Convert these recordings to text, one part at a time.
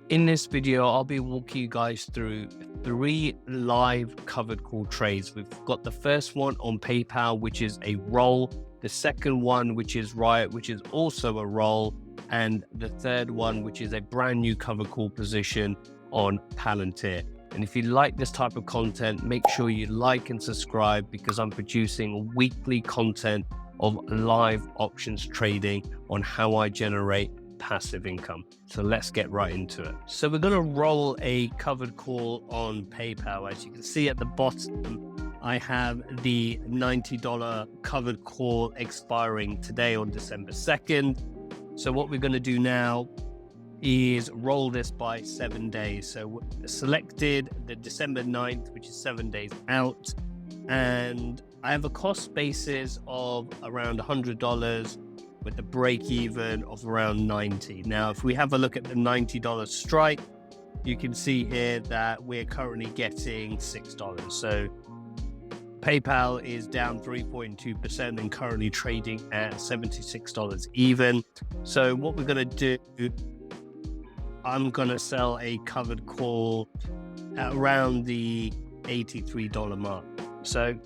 In this video, I'll be walking you guys through 3 live covered call trades. We've got the first one on PayPal, which is a roll. The second one, which is RIOT, which is also a roll. And the third one, which is a brand new covered call position on Palantir. And if you like this type of content, make sure you like and subscribe, because I'm producing weekly content of live options trading on how I generate passive income. So let's get right into it. So we're going to roll a covered call on PayPal. As you can see at the bottom, I have the $90 covered call expiring today on December 2nd. So what we're going to do now is roll this by 7 days. So selected the December 9th, which is 7 days out. And I have a cost basis of around $100 with a break even of around 90. Now, if we have a look at the $90 strike, you can see here that we're currently getting $6. So PayPal is down 3.2% and currently trading at $76 even. So what we're going to do, I'm going to sell a covered call at around the $83 mark. So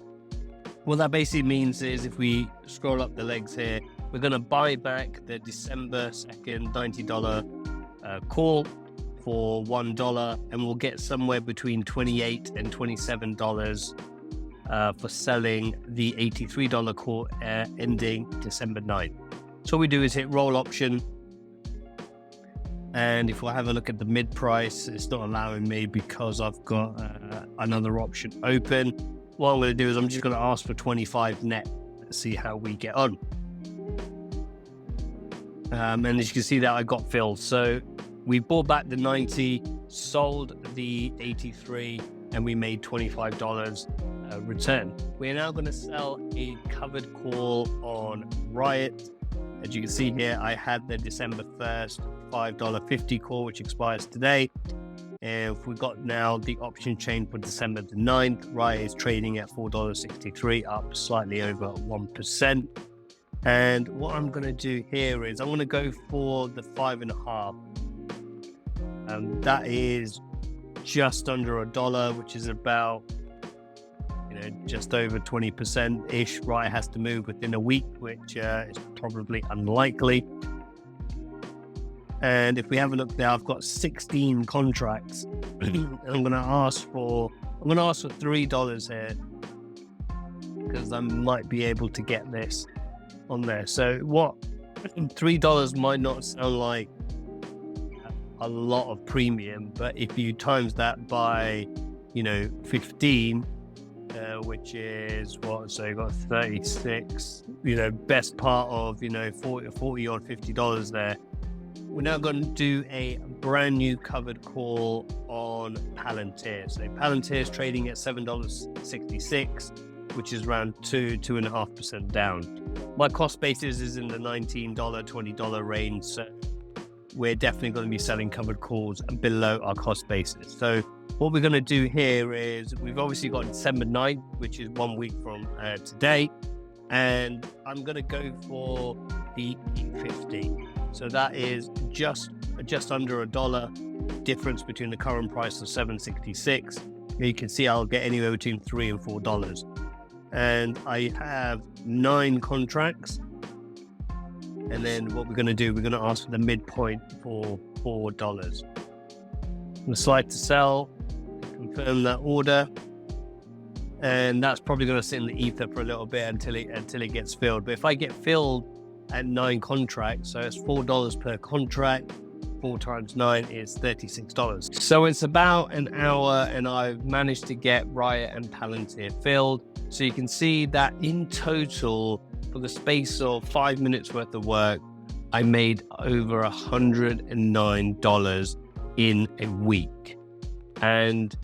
what that basically means is, if we scroll up the legs here, we're going to buy back the December 2nd $90 call for $1, and we'll get somewhere between $28 and $27 for selling the $83 call ending December 9th. So what we do is hit roll option. And if I have a look at the mid price, it's not allowing me because I've got another option open. What I'm going to do is I'm just going to ask for 25 net, see how we get on. And as you can see that I got filled. So we bought back the 90, sold the 83, and we made $25 return. We're now going to sell a covered call on RIOT. As you can see here, I had the December 1st $5.50 call, which expires today. And if we got now the option chain for December the 9th, RIOT is trading at $4.63, up slightly over 1%. And what I'm going to do here is I'm going to go for the 5.5. That is just under $1, which is about, just over 20%-ish. RIOT has to move within a week, which is probably unlikely. And if we have a look there, I've got 16 contracts. And I'm going to ask for $3 here, because I might be able to get this on there. So what, $3 might not sound like a lot of premium, but if you times that by 15, which is what, so you got 36, best part of 40 or $50 there. We're now going to do a brand new covered call on Palantir. So Palantir is trading at $7.66, which is around 2.5% down. My cost basis is in the $19, $20 range. So we're definitely going to be selling covered calls below our cost basis. So what we're going to do here is, we've obviously got December 9th, which is 1 week from today. And I'm going to go for the 50. So that is just under $1 difference between the current price of $7.66. You can see I'll get anywhere between $3 and $4. And I have 9 contracts. And then what we're going to do, we're going to ask for the midpoint for $4. I'm going to slide to sell, confirm that order. And that's probably going to sit in the ether for a little bit until it gets filled. But if I get filled at 9 contracts, so it's $4 per contract, 4 times 9 is $36. So it's about an hour and I've managed to get RIOT and Palantir filled. So you can see that in total, for the space of 5 minutes worth of work, I made over $109 in a week. And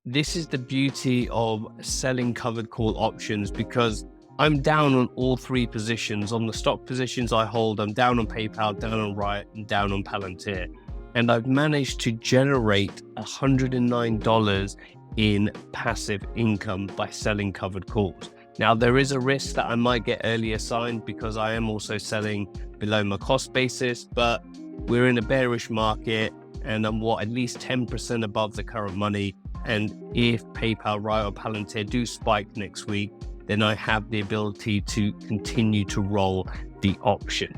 this is the beauty of selling covered call options, because I'm down on all 3 positions. On the stock positions I hold, I'm down on PayPal, down on RIOT, and down on Palantir. And I've managed to generate $109 in passive income by selling covered calls. Now, there is a risk that I might get early assigned because I am also selling below my cost basis, but we're in a bearish market and I'm at least 10% above the current money. And if PayPal, RIOT, or Palantir do spike next week, then I have the ability to continue to roll the option.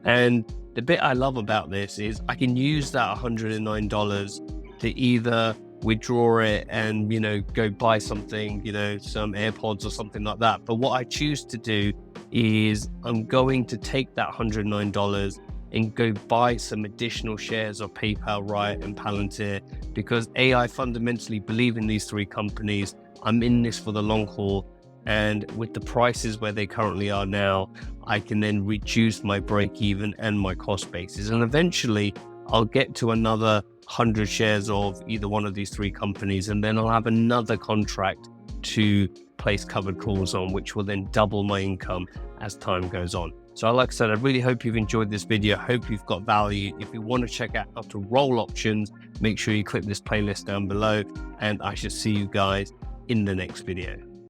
And the bit I love about this is I can use that $109 to either withdraw it and, go buy something, some AirPods or something like that. But what I choose to do is I'm going to take that $109 and go buy some additional shares of PayPal, RIOT, and Palantir, because I fundamentally believe in these three companies. I'm in this for the long haul. And with the prices where they currently are now, I can then reduce my break even and my cost basis. And eventually I'll get to another 100 shares of either one of these three companies. And then I'll have another contract to place covered calls on, which will then double my income as time goes on. So like I said, I really hope you've enjoyed this video. I hope you've got value. If you want to check out how to roll options, make sure you click this playlist down below, and I shall see you guys in the next video.